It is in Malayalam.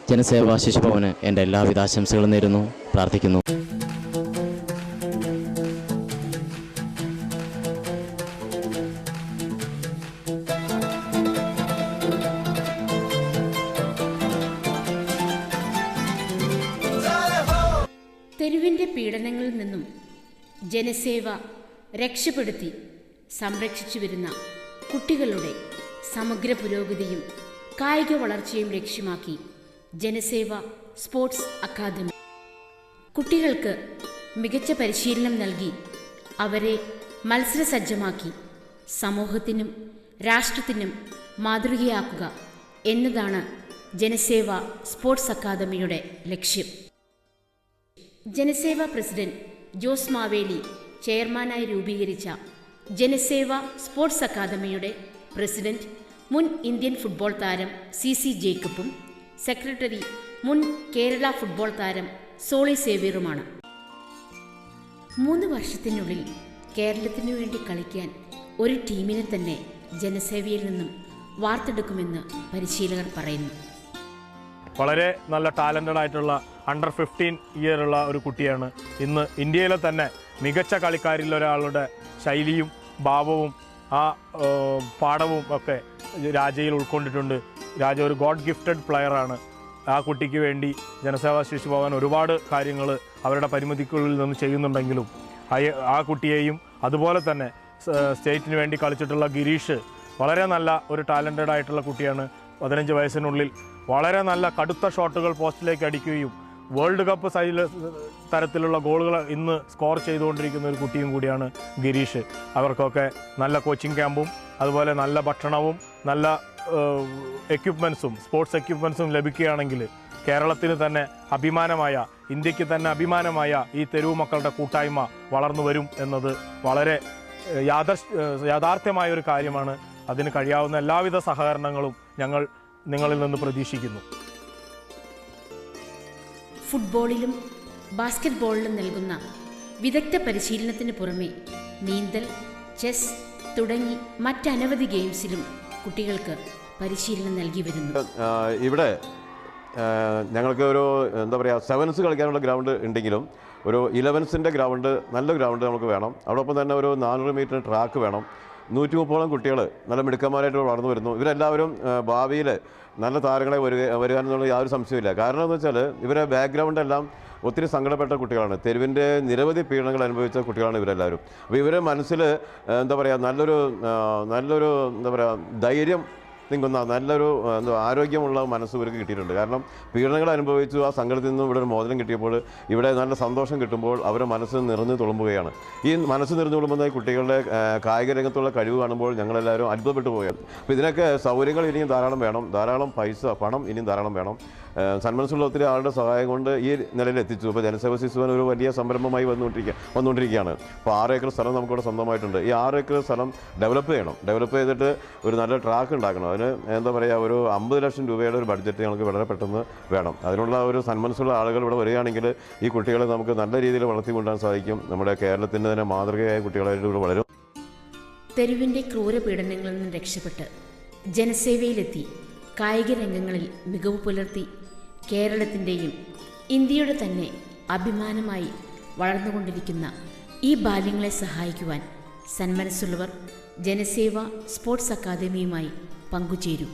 ജനസേവാ ശിശുഭവന് എൻ്റെ എല്ലാവിധ ആശംസകളും നേരുന്നു, പ്രാർത്ഥിക്കുന്നു. തെരുവിൻ്റെ പീഡനങ്ങളിൽ നിന്നും ജനസേവ രക്ഷപ്പെടുത്തി സംരക്ഷിച്ചു വരുന്ന കുട്ടികളുടെ സമഗ്ര പുരോഗതിയും കായിക വളർച്ചയും ലക്ഷ്യമാക്കി ജനസേവ സ്പോർട്സ് അക്കാദമി കുട്ടികൾക്ക് മികച്ച പരിശീലനം നൽകി അവരെ മത്സരസജ്ജമാക്കി സമൂഹത്തിനും രാഷ്ട്രത്തിനും മാതൃകയാക്കുക എന്നതാണ് ജനസേവ സ്പോർട്സ് അക്കാദമിയുടെ ലക്ഷ്യം. ജനസേവ പ്രസിഡന്റ് ജോസ് മാവേലി ചെയർമാനായി രൂപീകരിച്ച ജനസേവ സ്പോർട്സ് അക്കാദമിയുടെ പ്രസിഡന്റ് മുൻ ഇന്ത്യൻ ഫുട്ബോൾ താരം CC ജേക്കബും സെക്രട്ടറി മുൻ കേരള ഫുട്ബോൾ താരം സോളി സേവ്യറുമാണ്. 3 വർഷത്തിനുള്ളിൽ കേരളത്തിനു വേണ്ടി കളിക്കാൻ ഒരു ടീമിനെ തന്നെ ജനസേവയിൽ നിന്നും വാർത്തെടുക്കുമെന്ന് പരിശീലകർ പറയുന്നു. വളരെ നല്ല ടാലൻറ്റഡ് ആയിട്ടുള്ള അണ്ടർ 15 ഇയറുള്ള ഒരു കുട്ടിയാണ്. ഇന്ന് ഇന്ത്യയിലെ തന്നെ മികച്ച കളിക്കാരിൽ ഒരാളുടെ ശൈലിയും ഭാവവും ആ പാഠവും ഒക്കെ രാജയിൽ ഉൾക്കൊണ്ടിട്ടുണ്ട്. രാജ ഒരു ഗോഡ് ഗിഫ്റ്റഡ് പ്ലെയറാണ്. ആ കുട്ടിക്ക് വേണ്ടി ജനസേവാ ശിശുഭവൻ ഒരുപാട് കാര്യങ്ങൾ അവരുടെ പരിമിതിക്കുള്ളിൽ നിന്ന് ചെയ്യുന്നുണ്ടെങ്കിലും ആ കുട്ടിയെയും അതുപോലെ തന്നെ സ്റ്റേറ്റിന് വേണ്ടി കളിച്ചിട്ടുള്ള ഗിരീഷ് വളരെ നല്ല ഒരു ടാലൻറ്റഡ് ആയിട്ടുള്ള കുട്ടിയാണ്. 15 വയസ്സിനുള്ളിൽ വളരെ നല്ല കടുത്ത ഷോട്ടുകൾ പോസ്റ്റിലേക്ക് അടിക്കുകയും വേൾഡ് കപ്പ് തരത്തിലുള്ള ഗോളുകൾ ഇന്ന് സ്കോർ ചെയ്തുകൊണ്ടിരിക്കുന്ന ഒരു കുട്ടിയും കൂടിയാണ് ഗിരീഷ്. അവർക്കൊക്കെ നല്ല കോച്ചിങ് ക്യാമ്പും അതുപോലെ നല്ല ഭക്ഷണവും നല്ല എക്യുപ്മെൻസും സ്പോർട്സ് എക്യുപ്മെൻസും ലഭിക്കുകയാണെങ്കിൽ കേരളത്തിന് തന്നെ അഭിമാനമായ, ഇന്ത്യക്ക് തന്നെ അഭിമാനമായ ഈ തെരുവ് മക്കളുടെ കൂട്ടായ്മ വളർന്നു വരും എന്നത് വളരെ യാഥാർത്ഥ്യമായ ഒരു കാര്യമാണ്. അതിന് കഴിയാവുന്ന എല്ലാവിധ സഹകരണങ്ങളും ഞങ്ങൾ നിങ്ങളിൽ നിന്ന് പ്രതീക്ഷിക്കുന്നു. ഫുട്ബോളിലും ബാസ്കറ്റ് ബോളിലും നൽകുന്ന വിദഗ്ധ പരിശീലനത്തിന് പുറമെ നീന്തൽ, ചെസ് തുടങ്ങി മറ്റനവധി ഗെയിംസിലും കുട്ടികൾക്ക് പരിശീലനം നൽകി വരുന്നു. ഇവിടെ ഞങ്ങൾക്ക് ഒരു എന്താ പറയുക, സെവൻസ് കളിക്കാനുള്ള ഗ്രൗണ്ട് ഉണ്ടെങ്കിലും ഒരു 11സിൻ്റെ ഗ്രൗണ്ട്, നല്ല ഗ്രൗണ്ട് നമുക്ക് വേണം. അതോടൊപ്പം തന്നെ ഒരു 400 മീറ്റർ ട്രാക്ക് വേണം. 130ഓളം കുട്ടികൾ നല്ല മിടുക്കന്മാരായിട്ട് വളർന്നു വരുന്നു. ഇവരെല്ലാവരും ഭാവിയിൽ നല്ല താരങ്ങളെ വരിക എന്നുള്ള യാതൊരു സംശയമില്ല. കാരണം എന്ന് വെച്ചാൽ ഇവരെ ബാക്ക്ഗ്രൗണ്ട് എല്ലാം ഒത്തിരി സങ്കടപ്പെട്ട കുട്ടികളാണ്. തെരുവിൻ്റെ നിരവധി പീഡനങ്ങൾ അനുഭവിച്ച കുട്ടികളാണ് ഇവരെല്ലാവരും. അപ്പോൾ ഇവരെ മനസ്സിൽ എന്താ പറയുക, നല്ലൊരു എന്താ പറയുക ധൈര്യം നിൽക്കുന്ന നല്ലൊരു ആരോഗ്യമുള്ള മനസ്സ് ഇവർക്ക് കിട്ടിയിട്ടുണ്ട്. കാരണം പീഡനങ്ങൾ അനുഭവിച്ചു ആ സങ്കടത്തിൽ നിന്നും ഇവിടെ ഒരു മോചനം കിട്ടിയപ്പോൾ ഇവിടെ നല്ല സന്തോഷം കിട്ടുമ്പോൾ അവരുടെ മനസ്സ് നിറഞ്ഞു തുളുമ്പുകയാണ്. ഈ മനസ്സ് നിറഞ്ഞു തുളുമ്പുന്ന കുട്ടികളുടെ കായിക രംഗത്തുള്ള കഴിവ് കാണുമ്പോൾ ഞങ്ങളെല്ലാവരും അത്ഭുതപ്പെട്ടു പോവുകയാണ്. അപ്പോൾ ഇതിനൊക്കെ സൗകര്യങ്ങൾ ഇനിയും ധാരാളം വേണം, ധാരാളം പണം ഇനിയും ധാരാളം വേണം. സന്മനസ്സുള്ള ഒത്തിരി ആളുടെ സഹായം കൊണ്ട് ഈ നിലയിൽ എത്തിച്ചു. ഇപ്പോൾ ജനസേവാ ശിശുഭവൻ ഒരു വലിയ സംരംഭമായി വന്നുകൊണ്ടിരിക്കുകയാണ്. അപ്പോൾ 6 ഏക്കർ സ്ഥലം നമുക്കിവിടെ സ്വന്തമായിട്ടുണ്ട്. ഈ 6 ഏക്കർ സ്ഥലം ഡെവലപ്പ് ചെയ്യണം. ഡെവലപ്പ് ചെയ്തിട്ട് ഒരു നല്ല ട്രാക്ക് ഉണ്ടാക്കണം. അതിന് എന്താ പറയുക, ഒരു 50 ലക്ഷം രൂപയുടെ ഒരു ബഡ്ജറ്റ് ഞങ്ങൾക്ക് വളരെ പെട്ടെന്ന് വേണം. അതിനുള്ള ഒരു സന്മനസ്സുള്ള ആളുകൾ ഇവിടെ വരികയാണെങ്കിൽ ഈ കുട്ടികളെ നമുക്ക് നല്ല രീതിയിൽ വളർത്തിക്കൊണ്ടുവരാൻ സാധിക്കും. നമ്മുടെ കേരളത്തിൻ്റെ തന്നെ മാതൃകയായ കുട്ടികളായിട്ട് ഇവിടെ വളരും. തെരുവിൻ്റെ ക്രൂരപീഡനങ്ങളിൽ നിന്ന് രക്ഷപ്പെട്ട് ജനസേവയിലെത്തി കായിക രംഗങ്ങളിൽ മികവ് പുലർത്തി കേരളത്തിൻ്റെയും ഇന്ത്യയുടെ തന്നെ അഭിമാനമായി വളർന്നുകൊണ്ടിരിക്കുന്ന ഈ ബാല്യങ്ങളെ സഹായിക്കുവാൻ സന്മനസ്സുള്ളവർ ജനസേവ സ്പോർട്സ് അക്കാദമിയുമായി പങ്കുചേരൂ.